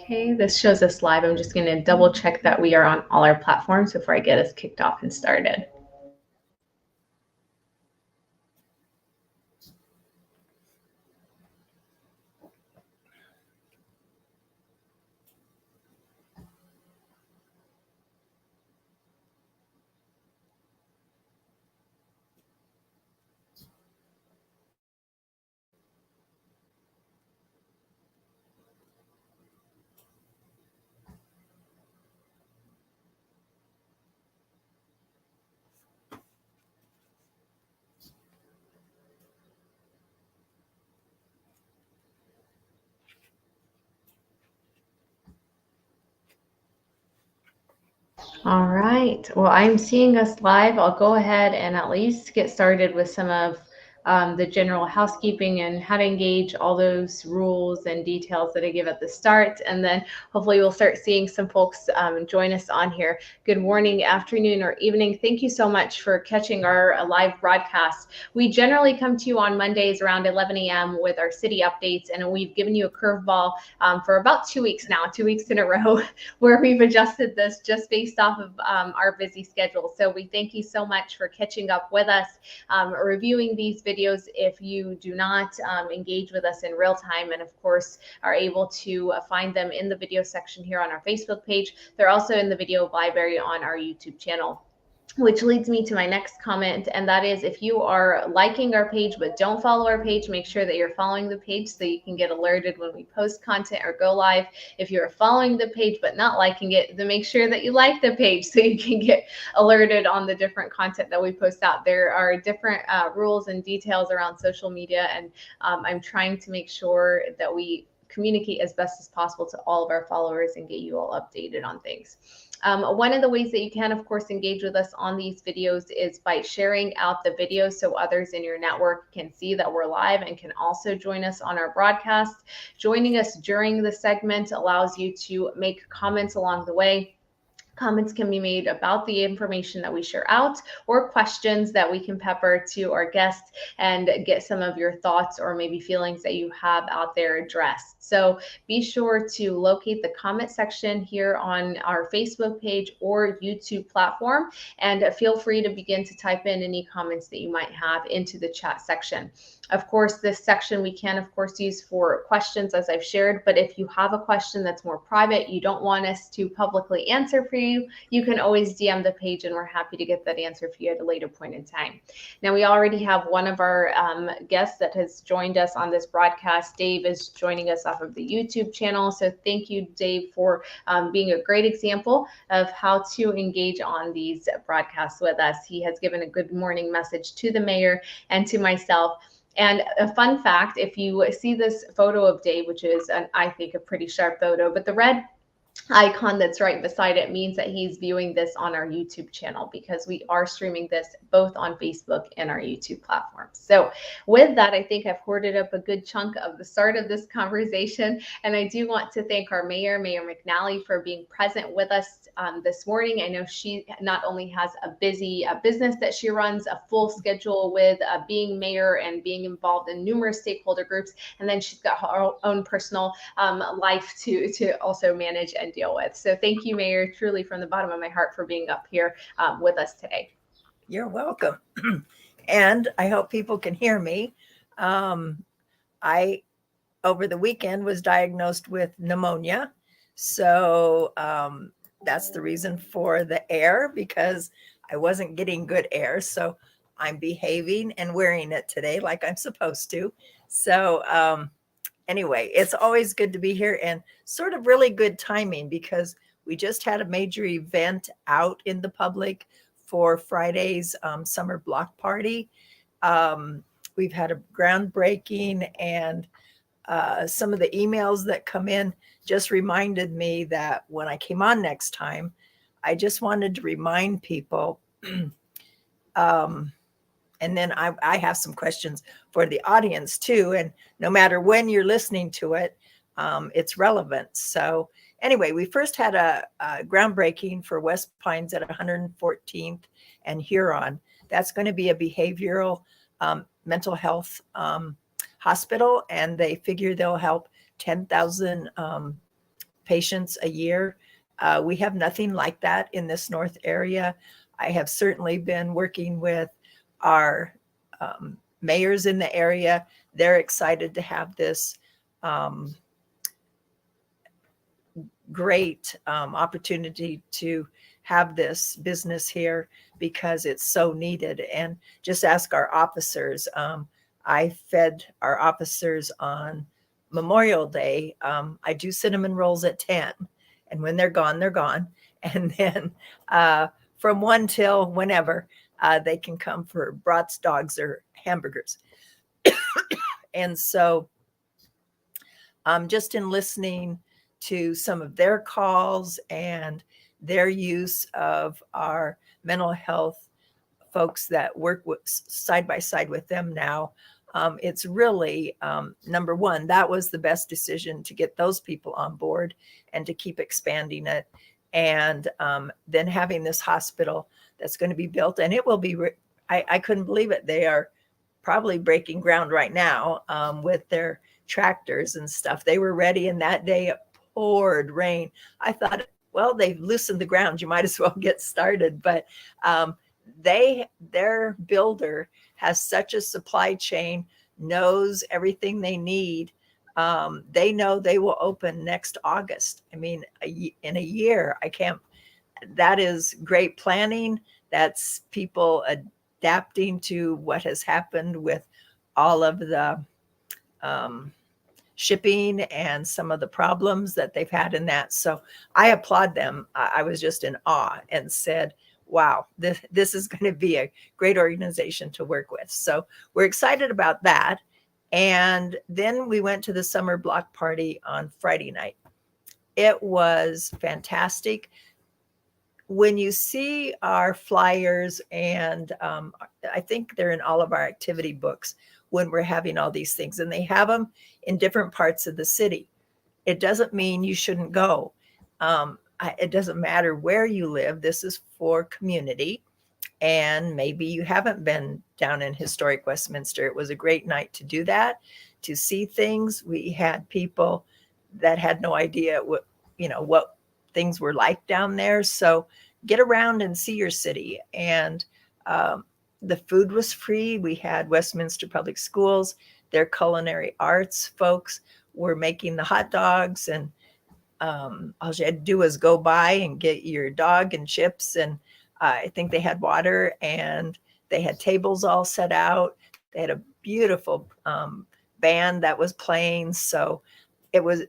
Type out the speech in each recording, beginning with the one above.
Okay, this shows us live. I'm just going to double check that we are on all our platforms before I get us kicked off and started. All right. Well, I'm seeing us live. I'll go ahead and at least get started with some of the general housekeeping and how to engage, all those rules and details that I give at the start. And then hopefully we'll start seeing some folks join us on here. Good morning, afternoon, or evening. Thank you so much for catching our live broadcast. We generally come to you on Mondays around 11 a.m. with our city updates, and we've given you a curveball for about 2 weeks now, 2 weeks in a row, where we've adjusted this just based off of our busy schedule. So we thank you so much for catching up with us, reviewing these videos if you do not engage with us in real time, and of course are able to find them in the video section here on our Facebook page. They're also in the video library on our YouTube channel. Which leads me to my next comment, and that is if you are liking our page but don't follow our page, make sure that you're following the page so you can get alerted when we post content or go live. If you're following the page but not liking it, then make sure that you like the page so you can get alerted on the different content that we post out. There are different rules and details around social media, and I'm trying to make sure that we communicate as best as possible to all of our followers and get you all updated on things. One of the ways that you can, of course, engage with us on these videos is by sharing out the video so others in your network can see that we're live and can also join us on our broadcast. Joining us during the segment allows you to make comments along the way. Comments can be made about the information that we share out, or questions that we can pepper to our guests and get some of your thoughts or maybe feelings that you have out there addressed. So be sure to locate the comment section here on our Facebook page or YouTube platform, and feel free to begin to type in any comments that you might have into the chat section. Of course, this section we can, of course, use for questions as I've shared, but if you have a question that's more private, you don't want us to publicly answer for you, you can always DM the page and we're happy to get that answer for you at a later point in time. Now, we already have one of our guests that has joined us on this broadcast. Dave is joining us off of the YouTube channel. So thank you, Dave, for being a great example of how to engage on these broadcasts with us. He has given a good morning message to the mayor and to myself. And a fun fact, if you see this photo of Dave, which is, I think, a pretty sharp photo, but the red icon that's right beside it means that he's viewing this on our YouTube channel, because we are streaming this both on Facebook and our YouTube platform. So with that, I think I've hoarded up a good chunk of the start of this conversation. And I do want to thank our mayor, Mayor McNally, for being present with us this morning. I know she not only has a busy business that she runs, a full schedule with being mayor and being involved in numerous stakeholder groups, and then she's got her own personal life to also manage and deal with. So thank you, Mayor, truly from the bottom of my heart for being up here with us today. You're welcome. And I hope people can hear me. I, over the weekend, was diagnosed with pneumonia. So that's the reason for the air, because I wasn't getting good air. So I'm behaving and wearing it today like I'm supposed to. So anyway, it's always good to be here, and sort of really good timing, because we just had a major event out in the public for Friday's summer block party. We've had a groundbreaking, and some of the emails that come in just reminded me that when I came on next time, I just wanted to remind people. And then I have some questions for the audience too. And no matter when you're listening to it, it's relevant. So anyway, we first had a groundbreaking for West Pines at 114th and Huron. That's going to be a behavioral mental health hospital, and they figure they'll help 10,000 patients a year. We have nothing like that in this north area. I have certainly been working with our mayors in the area. They're excited to have this um, great opportunity to have this business here because it's so needed. And just ask our officers. I fed our officers on Memorial Day. I do cinnamon rolls at 10, and when they're gone, they're gone. And then from 1 till whenever, they can come for brats, dogs, or hamburgers. And so just in listening to some of their calls and their use of our mental health folks that work with, side by side with them now, it's really number one, that was the best decision to get those people on board and to keep expanding it. And then having this hospital that's going to be built, and it will be, I couldn't believe it. They are probably breaking ground right now with their tractors and stuff. They were ready, and that day it poured rain. I thought, well, they've loosened the ground. You might as well get started. But their builder has such a supply chain, knows everything they need. They know they will open next August. I mean, in a year, I can't. That is great planning. That's people adapting to what has happened with all of the shipping and some of the problems that they've had in that. So I applaud them. I was just in awe and said, wow, this is going to be a great organization to work with. So we're excited about that. And then we went to the summer block party on Friday night. It was fantastic. When you see our flyers, and I think they're in all of our activity books when we're having all these things, and they have them in different parts of the city. It doesn't mean you shouldn't go. It doesn't matter where you live. This is for community. And maybe you haven't been down in historic Westminster. It was a great night to do that, to see things. We had people that had no idea what things were like down there. So get around and see your city. And the food was free. We had Westminster Public Schools, their culinary arts folks were making the hot dogs, and all you had to do was go by and get your dog and chips. And I think they had water, and they had tables all set out. They had a beautiful band that was playing. So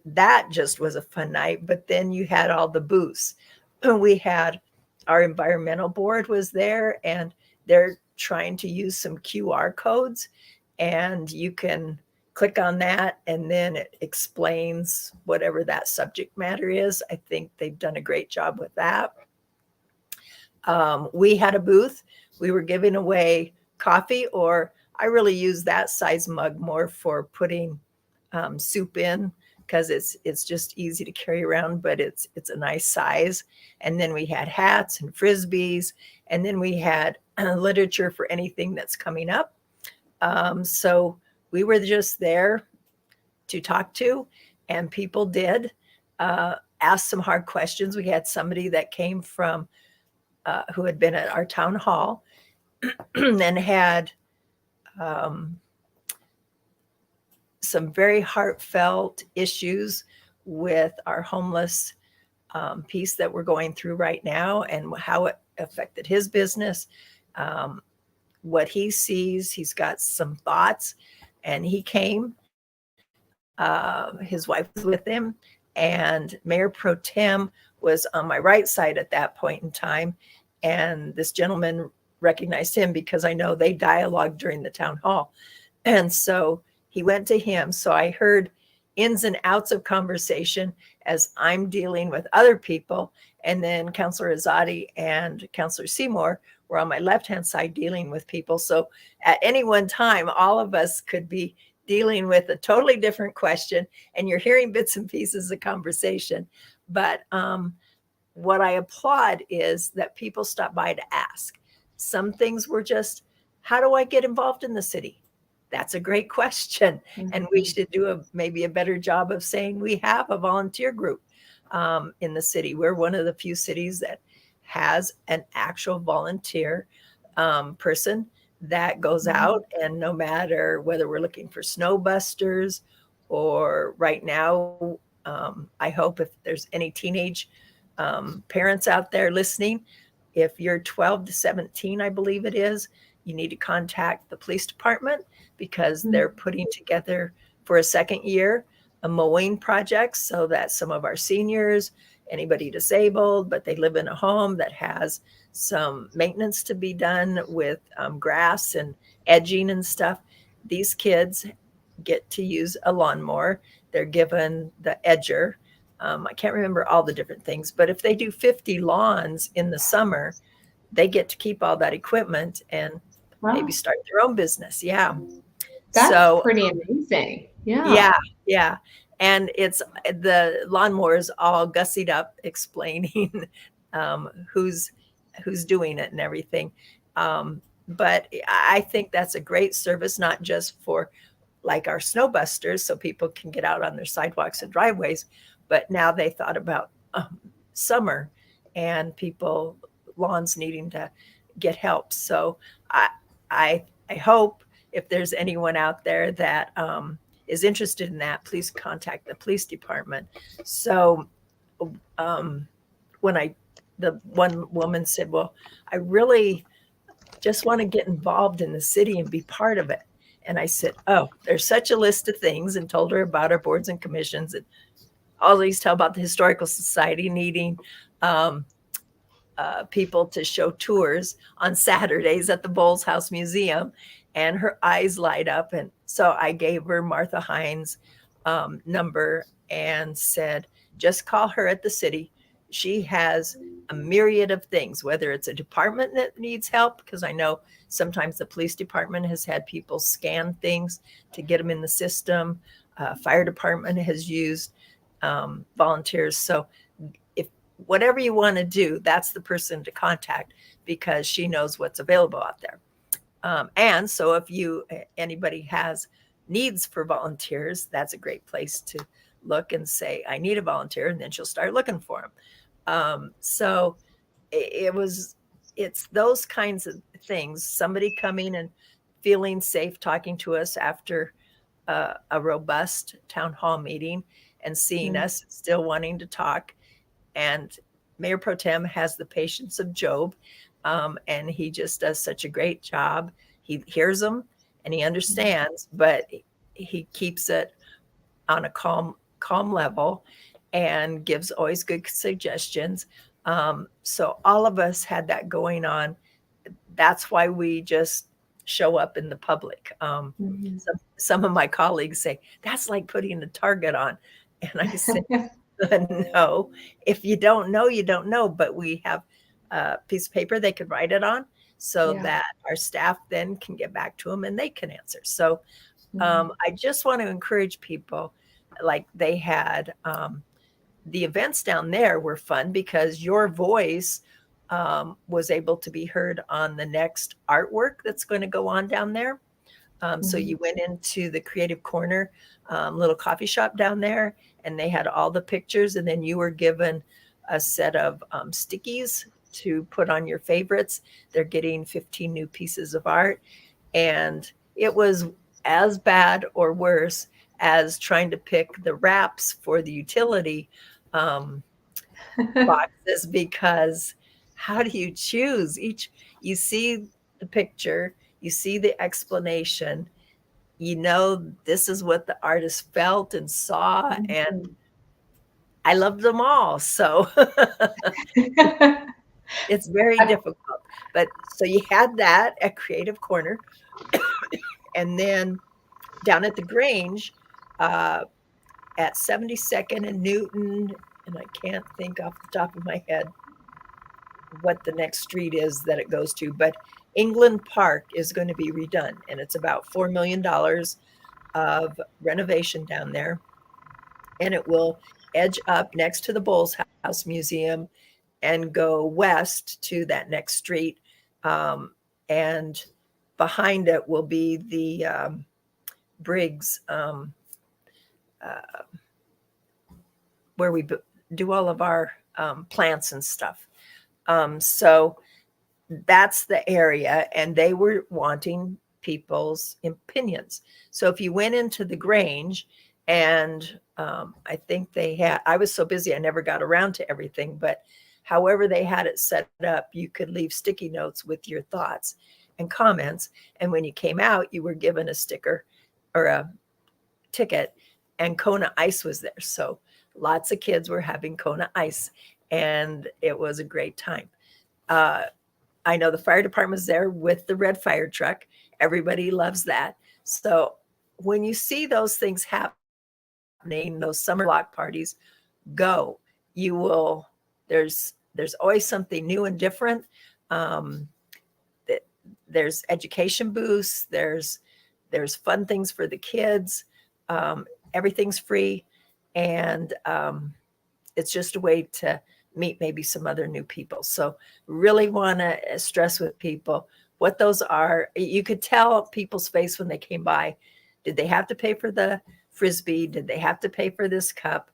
that just was a fun night. But then you had all the booths. We had our environmental board was there, and they're trying to use some QR codes, and you can click on that, and then it explains whatever that subject matter is. I think they've done a great job with that. We had a booth. We were giving away coffee, or I really use that size mug more for putting soup in, because it's just easy to carry around, but it's a nice size. And then we had hats and frisbees, and then we had literature for anything that's coming up. So we were just there to talk to, and people did ask some hard questions. We had somebody that came from who had been at our town hall and had some very heartfelt issues with our homeless piece that we're going through right now, and how it affected his business, what he sees. He's got some thoughts, and he came. His wife was with him, and Mayor Pro Tem was on my right side at that point in time. And this gentleman recognized him because I know they dialogued during the town hall. And so he went to him. So I heard ins and outs of conversation as I'm dealing with other people. And then Councilor Azadi and Councilor Seymour were on my left-hand side dealing with people. So at any one time, all of us could be dealing with a totally different question, and you're hearing bits and pieces of conversation. But what I applaud is that people stop by to ask. Some things were just, how do I get involved in the city? That's a great question. Mm-hmm. And we should do maybe a better job of saying we have a volunteer group. in the city. We're one of the few cities that has an actual volunteer person that goes Mhm. out, and no matter whether we're looking for snow busters or right now, I hope if there's any teenage parents out there listening, if you're 12 to 17, I believe it is, you need to contact the police department because they're Mhm. putting together for a second year a mowing project so that some of our seniors, anybody disabled, but they live in a home that has some maintenance to be done with grass and edging and stuff, these kids get to use a lawnmower. They're given the edger. I can't remember all the different things, but if they do 50 lawns in the summer, they get to keep all that equipment and maybe Wow, start their own business. Yeah. that's So pretty amazing. yeah, Yeah. yeah. And it's the lawnmowers all gussied up explaining who's doing it and everything. But I think that's a great service, not just for like our snow busters so people can get out on their sidewalks and driveways, but now they thought about summer and people lawns needing to get help. So I I hope if there's anyone out there that is interested in that, please contact the police department. So um, when the one woman said, "Well, I really just want to get involved in the city and be part of it." And I said, "Oh, there's such a list of things," and told her about our boards and commissions and always tell about the historical society needing um, people to show tours on Saturdays at the Bowles House Museum. And her eyes light up. And so I gave her Martha Hines' number and said, just call her at the city. She has a myriad of things, whether it's a department that needs help, because I know sometimes the police department has had people scan things to get them in the system. Fire department has used volunteers. So if whatever you want to do, that's the person to contact because she knows what's available out there. And so if you anybody has needs for volunteers, that's a great place to look and say, I need a volunteer, and then she'll start looking for them. So it was it's those kinds of things. Somebody coming and feeling safe talking to us after a robust town hall meeting and seeing Mhm. us still wanting to talk, and Mayor Pro Tem has the patience of Job, and he just does such a great job. He hears them and he understands, but he keeps it on a calm level and gives always good suggestions. So all of us had that going on. That's why we just show up in the public. Mhm. Some of my colleagues say that's like putting a target on, and I say, no, if you don't know, you don't know. But we have a piece of paper they could write it on so Yeah. that our staff then can get back to them and they can answer. So Mhm. I just want to encourage people like they had the events down there were fun because your voice was able to be heard on the next artwork that's going to go on down there. So Mhm. you went into the Creative Corner little coffee shop down there, and they had all the pictures, and then you were given a set of stickies to put on your favorites. They're getting 15 new pieces of art, and it was as bad or worse as trying to pick the wraps for the utility um, boxes because how do you choose each? You see the picture, you see the explanation, you know this is what the artist felt and saw, and Mhm. I loved them all. So it's very difficult. But so you had that at Creative Corner, and then down at the Grange, uh, at 72nd and Newton, and I can't think off the top of my head what the next street is that it goes to, but England Park is going to be redone, and it's about $4 million of renovation down there, and it will edge up next to the Bowles House Museum and go west to that next street, and behind it will be the Briggs, uh, where we do all of our plants and stuff. So that's the area, and they were wanting people's opinions. So if you went into the Grange, and I think they had, I was so busy I never got around to everything, but however they had it set up, you could leave sticky notes with your thoughts and comments. And when you came out, you were given a sticker or a ticket, and Kona Ice was there. So lots of kids were having Kona Ice, and it was a great time. Uh, I know the fire department was there with the red fire truck. Everybody loves that. So when you see those things happening, those summer block parties, go. You will. There's always something new and different. Um, there's education booths. There's fun things for the kids. Everything's free, and it's just a way to meet maybe some other new people. So really want to stress with people what those are. You could tell people's face when they came by. Did they have to pay for the frisbee? Did they have to pay for this cup?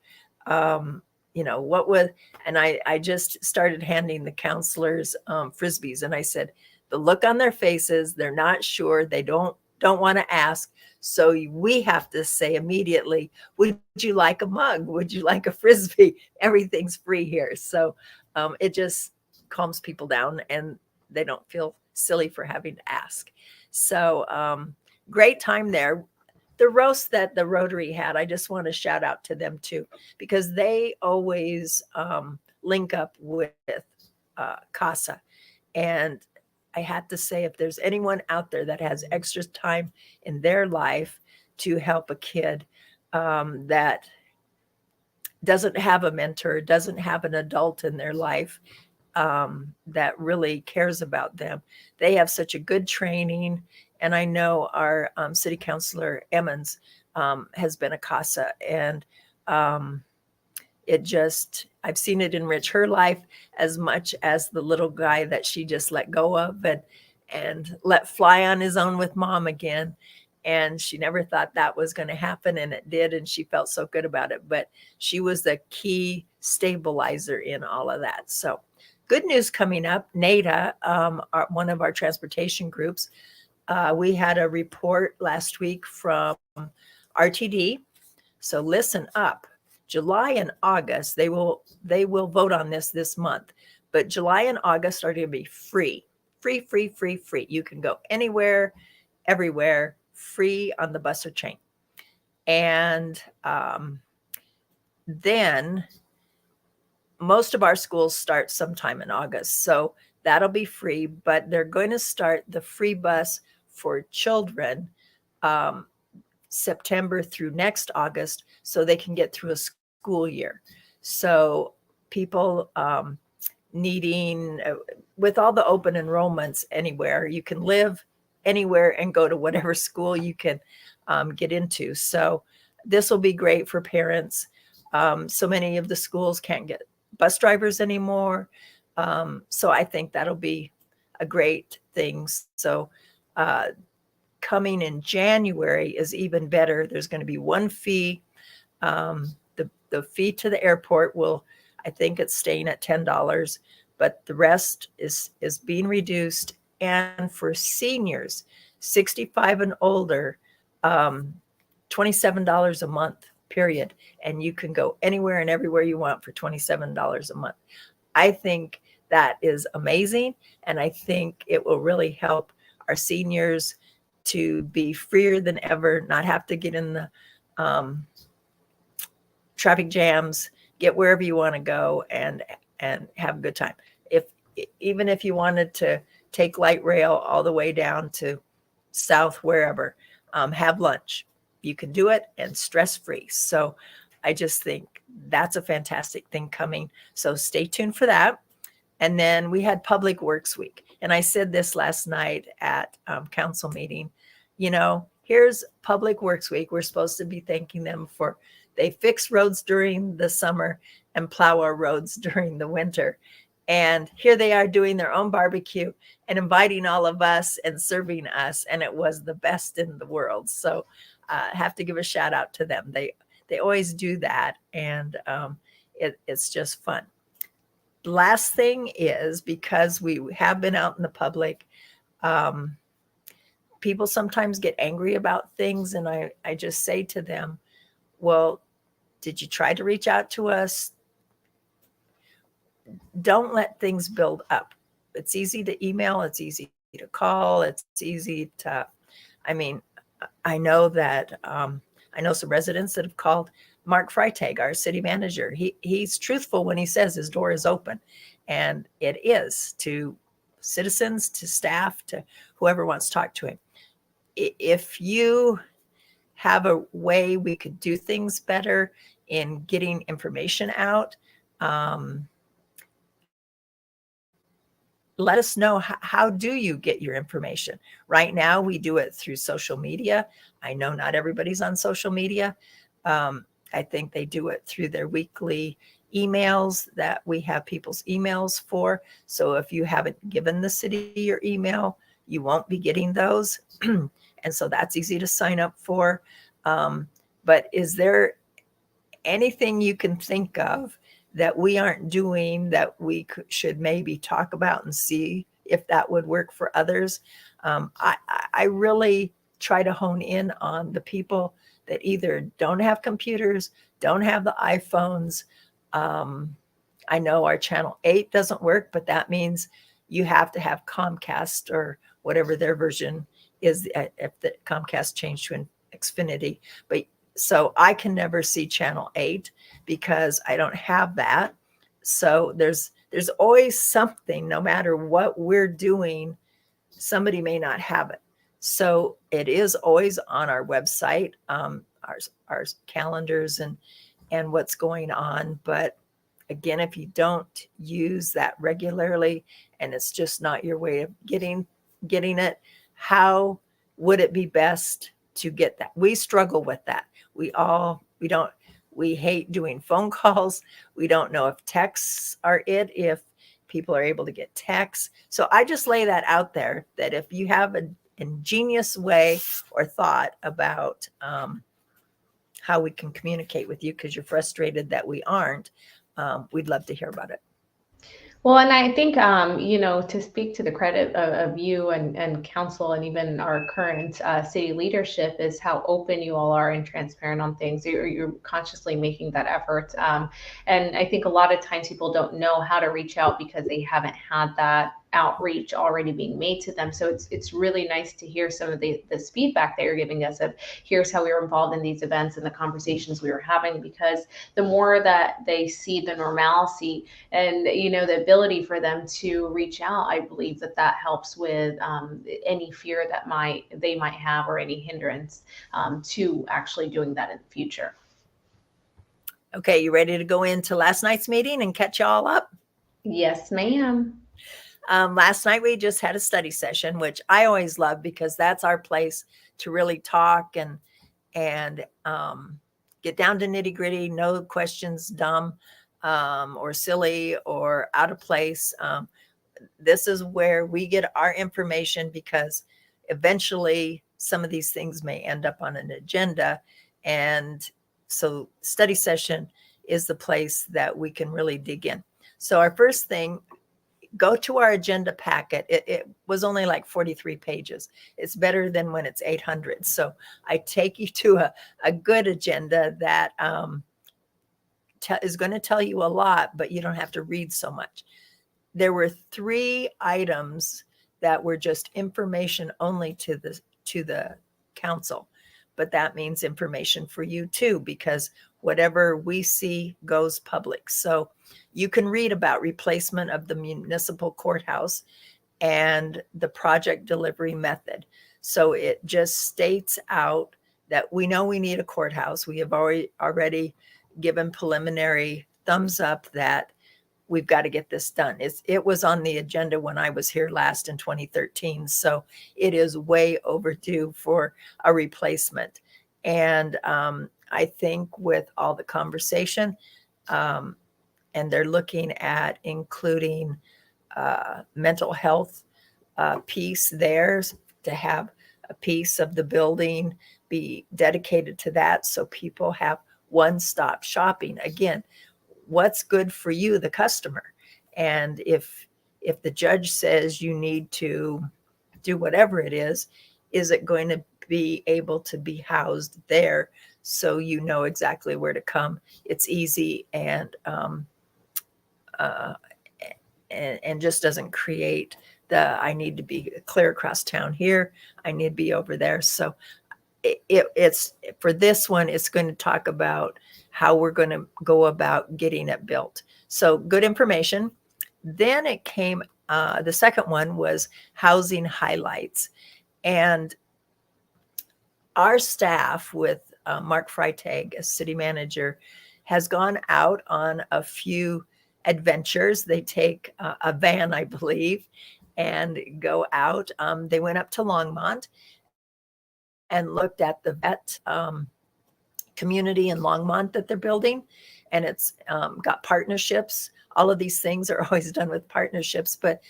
Um, what would, and I just started handing the counselors frisbees, and I said, the look on their faces, they're not sure. They don't want to ask. So we have to say immediately, would you like a mug? Would you like a frisbee? Everything's free here. So it just calms people down, and they don't feel silly for having to ask. So great time there. The roast that the Rotary had, I just want to shout out to them too, because they always link up with CASA. And I had to say, if there's anyone out there that has extra time in their life to help a kid that doesn't have a mentor, doesn't have an adult in their life that really cares about them, they have such a good training. And I know our city councilor Emmons has been a CASA, and it just, I've seen it enrich her life as much as the little guy that she just let go of and let fly on his own with mom again. And she never thought that was going to happen, and it did, and she felt so good about it. But she was the key stabilizer in all of that. So good news coming up. NADA, one of our transportation groups, we had a report last week from RTD. So listen up. July and August, they will vote on this month, but July and August are going to be free. You can go anywhere, everywhere, free on the bus or train. And then most of our schools start sometime in August, so that'll be free, but they're going to start the free bus for children September through next August, so they can get through a school year. So people needing, with all the open enrollments anywhere, you can live anywhere and go to whatever school you can get into. So this will be great for parents. So many of the schools can't get bus drivers anymore. So I think that'll be a great thing. So coming in January is even better. There's going to be one fee. The fee to the airport will, I think it's staying at $10, but the rest is being reduced. And for seniors, 65 and older, $27 a month, period. And you can go anywhere and everywhere you want for $27 a month. I think that is amazing. And I think it will really help our seniors to be freer than ever, not have to get in the traffic jams, get wherever you want to go and have a good time. Even if you wanted to take light rail all the way down to south, wherever, have lunch, you can do it and stress free. So I just think that's a fantastic thing coming. So stay tuned for that. And then we had Public Works Week. And I said this last night at council meeting, here's Public Works Week. We're supposed to be thanking them for, they fix roads during the summer and plow our roads during the winter. And here they are doing their own barbecue and inviting all of us and serving us. And it was the best in the world. So I have to give a shout out to them. They always do that. And It's just fun. Last thing is, because we have been out in the public, um, people sometimes get angry about things, and I just say to them, well, did you try to reach out to us? Don't let things build up. It's easy to email, it's easy to call, it's easy to, I mean, I know that I know some residents that have called Mark Freitag, our city manager. He's truthful when he says his door is open, and it is, to citizens, to staff, to whoever wants to talk to him. If you have a way we could do things better in getting information out, um, let us know, how do you get your information? Right now, we do it through social media. I know not everybody's on social media. I think they do it through their weekly emails that we have people's emails for. So if you haven't given the city your email, you won't be getting those. And so that's easy to sign up for. Um, but is there anything you can think of that we aren't doing that we should maybe talk about and see if that would work for others? I really try to hone in on the people that either don't have computers, don't have the iPhones. Um, I know our channel 8 doesn't work, but that means you have to have Comcast or whatever their version is, if the Comcast changed to Xfinity. But so I can never see channel 8 because I don't have that. So there's always something, no matter what we're doing, somebody may not have it. So it is always on our website, our calendars and what's going on. But again, if you don't use that regularly and it's just not your way of getting it, how would it be best to get that? We struggle with that. We hate doing phone calls. We don't know if texts are it, if people are able to get texts. So I just lay that out there, that if you have an ingenious way or thought about how we can communicate with you, because you're frustrated that we aren't, we'd love to hear about it. Well, and I think, to speak to the credit of you and council and even our current city leadership is how open you all are and transparent on things. You're consciously making that effort. And I think a lot of times people don't know how to reach out because they haven't had that outreach already being made to them. So it's really nice to hear some of this feedback that you're giving us of here's how we were involved in these events and the conversations we were having, because the more that they see the normalcy and the ability for them to reach out, I believe that helps with any fear that they might have or any hindrance to actually doing that in the future. Okay, you ready to go into last night's meeting and catch y'all up? Yes, ma'am. Last night we just had a study session, which I always love because that's our place to really talk and get down to nitty gritty. No questions dumb or silly or out of place. This is where we get our information, because eventually some of these things may end up on an agenda. And so study session is the place that we can really dig in. So our first thing, go to our agenda packet. It was only like 43 pages. It's better than when it's 800. So I take you to a good agenda that is going to tell you a lot, but you don't have to read so much. There were 3 items that were just information only to the council, but that means information for you too, because whatever we see goes public. So you can read about replacement of the municipal courthouse and the project delivery method. So it just states out that we know we need a courthouse. We have already given preliminary thumbs up that we've got to get this done. It was on the agenda when I was here last in 2013. So it is way overdue for a replacement. And I think with all the conversation, and they're looking at including mental health piece there, to have a piece of the building be dedicated to that, so people have one-stop shopping. Again, what's good for you, the customer. And if the judge says you need to do whatever it is it going to be able to be housed there so you know exactly where to come? It's easy uh, and just doesn't create I need to be clear across town here. I need to be over there. So it's for this one, it's going to talk about how we're going to go about getting it built. So good information. Then it came, the second one was housing highlights. And our staff with Mark Freitag as city manager has gone out on a few adventures. They take a van, I believe, and go out. They went up to Longmont and looked at the vet community in Longmont that they're building. And it's got partnerships. All of these things are always done with partnerships, but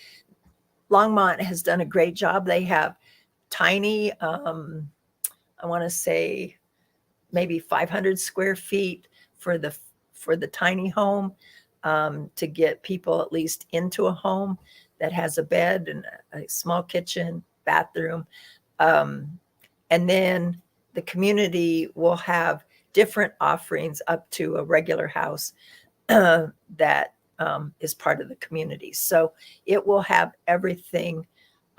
Longmont has done a great job. They have tiny, I want to say maybe 500 square feet for the tiny home, to get people at least into a home that has a bed and a small kitchen, bathroom. And then the community will have different offerings up to a regular house that is part of the community. So it will have everything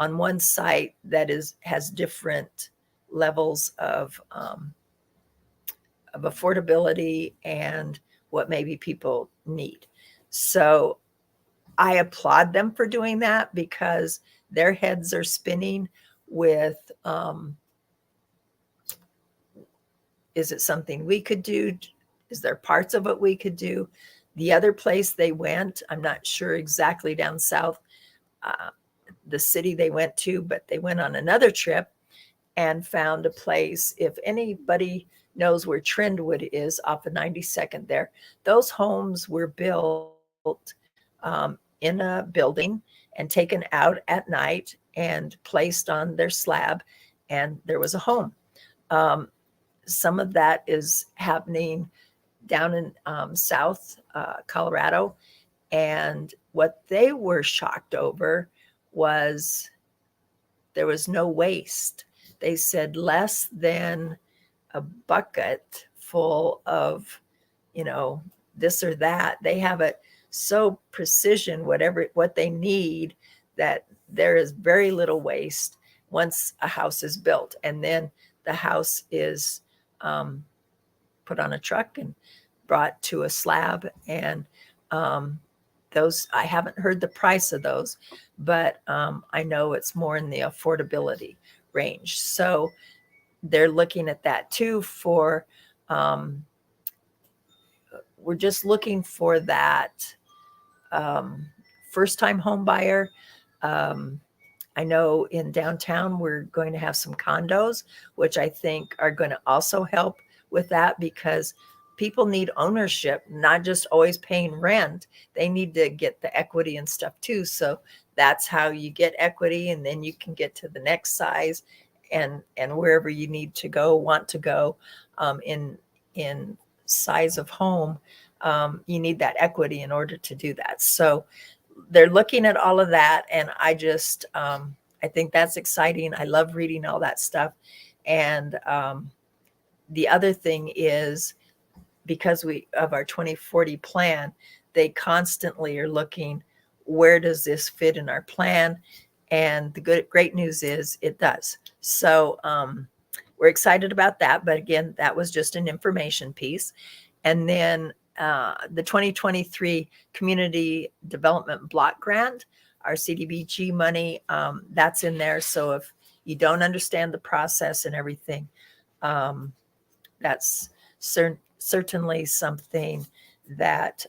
on one site that has different levels of affordability and what maybe people need. So I applaud them for doing that because their heads are spinning with is it something we could do? Is there parts of it we could do? The other place they went, I'm not sure exactly down south, the city they went to, but they went on another trip and found a place. If anybody knows where Trendwood is off of 92nd there, those homes were built in a building and taken out at night and placed on their slab, and there was a home. Some of that is happening down in South Colorado. And what they were shocked over was there was no waste. They said less than a bucket full of, this or that. They have it so precision, what they need, that there is very little waste once a house is built. And then the house is put on a truck and brought to a slab. And those, I haven't heard the price of those, but I know it's more in the affordability range. So they're looking at that too for, we're just looking for that first time home buyer. I know in downtown, we're going to have some condos, which I think are going to also help with that, because people need ownership, not just always paying rent. They need to get the equity and stuff too. So that's how you get equity. And then you can get to the next size and wherever you need to go, want to go in size of home. You need that equity in order to do that. So they're looking at all of that. And I just, I think that's exciting. I love reading all that stuff. And the other thing is, because of our 2040 plan, they constantly are looking, where does this fit in our plan? And the great news is it does. So we're excited about that. But again, that was just an information piece. And then the 2023 Community Development Block Grant, our CDBG money, that's in there. So if you don't understand the process and everything, that's certainly something that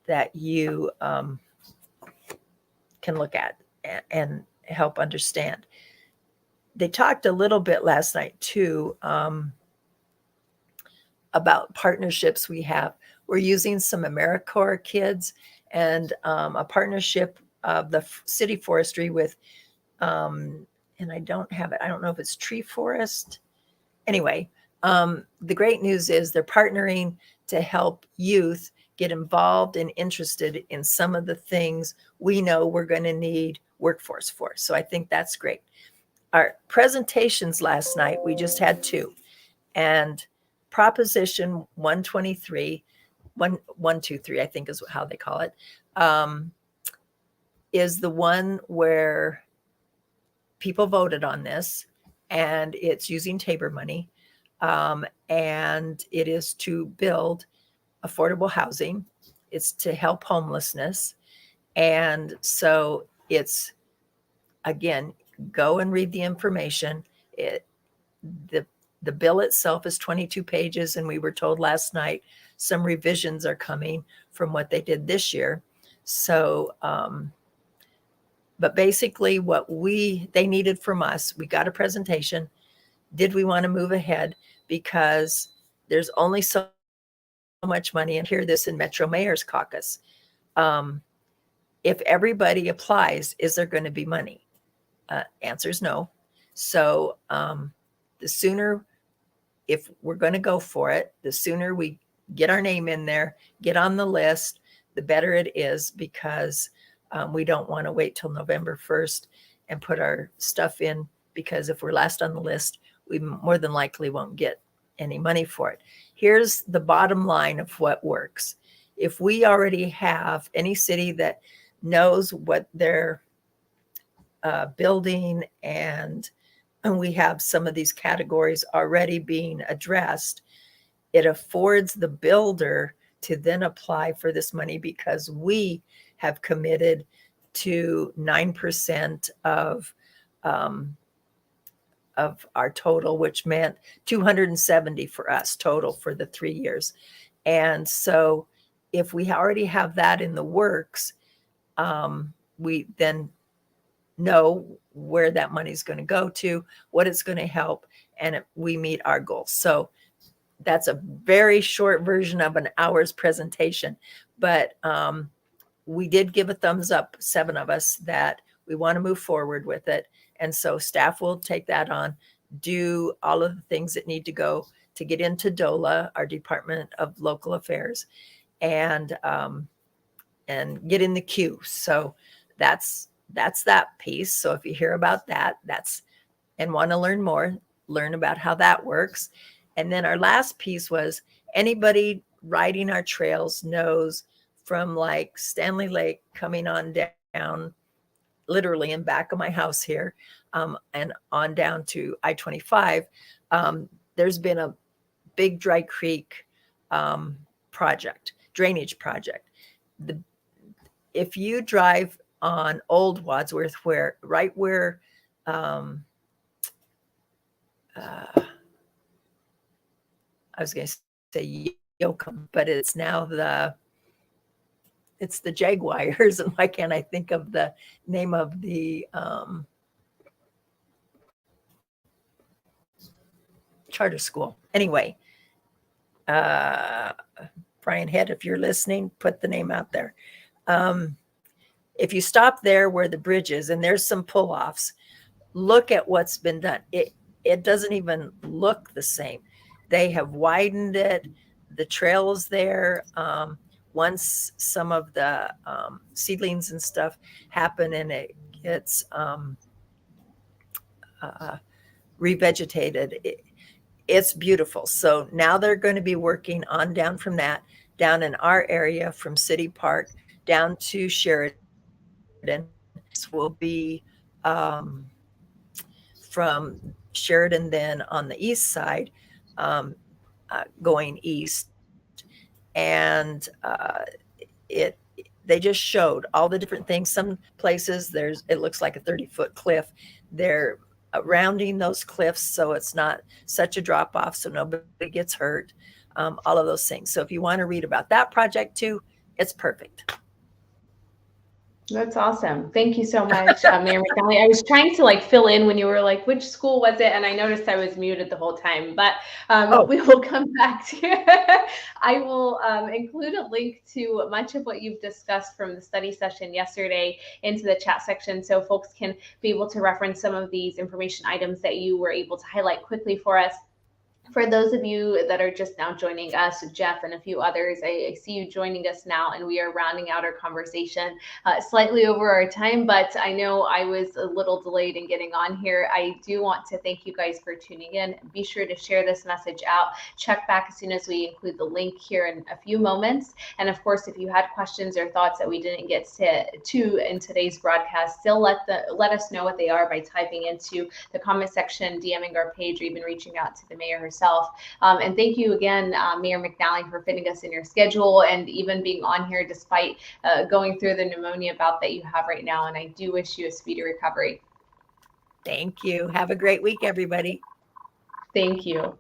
that you can look at and help understand. They talked a little bit last night too about partnerships we have. We're using some AmeriCorps kids and a partnership of the city forestry with, and I don't have it. I don't know if it's Tree Forest. Anyway, The great news is they're partnering to help youth get involved and interested in some of the things we know we're going to need workforce for. So I think that's great. Our presentations last night, we just had two. And Proposition 123, 123, I think is how they call it, is the one where people voted on this, and it's using Tabor money. And it is to build affordable housing. It's to help homelessness. And so it's, again, go and read the information. The the bill itself is 22 pages, and we were told last night some revisions are coming from what they did this year. So, but basically, what they needed from us, we got a presentation. Did we want to move ahead? Because there's only so much money, and hear this in Metro Mayor's caucus. If everybody applies, is there going to be money? Answer is no. So the sooner, if we're going to go for it, the sooner we get our name in there, get on the list, the better it is, because we don't want to wait till November 1st and put our stuff in, because if we're last on the list, we more than likely won't get any money for it. Here's the bottom line of what works. If we already have any city that knows what they're building, and we have some of these categories already being addressed, it affords the builder to then apply for this money, because we have committed to 9% of our total, which meant 270 for us total for the 3 years. And so if we already have that in the works, we then know where that money is going to go to, what it's going to help, and we meet our goals. So that's a very short version of an hour's presentation, but we did give a thumbs up, 7 of us, that we want to move forward with it. And so staff will take that on, do all of the things that need to go to get into DOLA, our Department of Local Affairs, and get in the queue. So that's that piece. So if you hear about that, and want to learn more, learn about how that works. And then our last piece was, anybody riding our trails knows, from like Stanley Lake coming on down, literally in back of my house here, and on down to I-25, there's been a big Dry Creek drainage project. If you drive on Old Wadsworth, right where I was going to say Yoakum, but it's now it's the Jaguars. And why can't I think of the name of the charter school? Anyway, Brian Head, if you're listening, put the name out there. If you stop there where the bridge is, and there's some pull-offs, look at what's been done. It doesn't even look the same. They have widened it. The trail is there. Once some of the seedlings and stuff happen, and it gets revegetated, it's beautiful. So now they're going to be working on down from that, down in our area from City Park down to Sheridan. This will be from Sheridan, then on the east side, going east. And they just showed all the different things. Some places it looks like a 30-foot cliff. They're rounding those cliffs so it's not such a drop off, so nobody gets hurt. All of those things. So if you want to read about that project too, it's perfect. That's awesome. Thank you so much, Mayor McNally. I was trying to fill in when you were like, which school was it? And I noticed I was muted the whole time, but we will come back to I will include a link to much of what you've discussed from the study session yesterday into the chat section, so folks can be able to reference some of these information items that you were able to highlight quickly for us. For those of you that are just now joining us, Jeff and a few others, I see you joining us now, and we are rounding out our conversation slightly over our time, but I know I was a little delayed in getting on here. I do want to thank you guys for tuning in. Be sure to share this message out. Check back as soon as we include the link here in a few moments. And of course, if you had questions or thoughts that we didn't get to in today's broadcast, still let us know what they are by typing into the comment section, DMing our page, or even reaching out to the mayor herself. And thank you again, Mayor McNally, for fitting us in your schedule and even being on here despite going through the pneumonia bout that you have right now. And I do wish you a speedy recovery. Thank you. Have a great week, everybody. Thank you.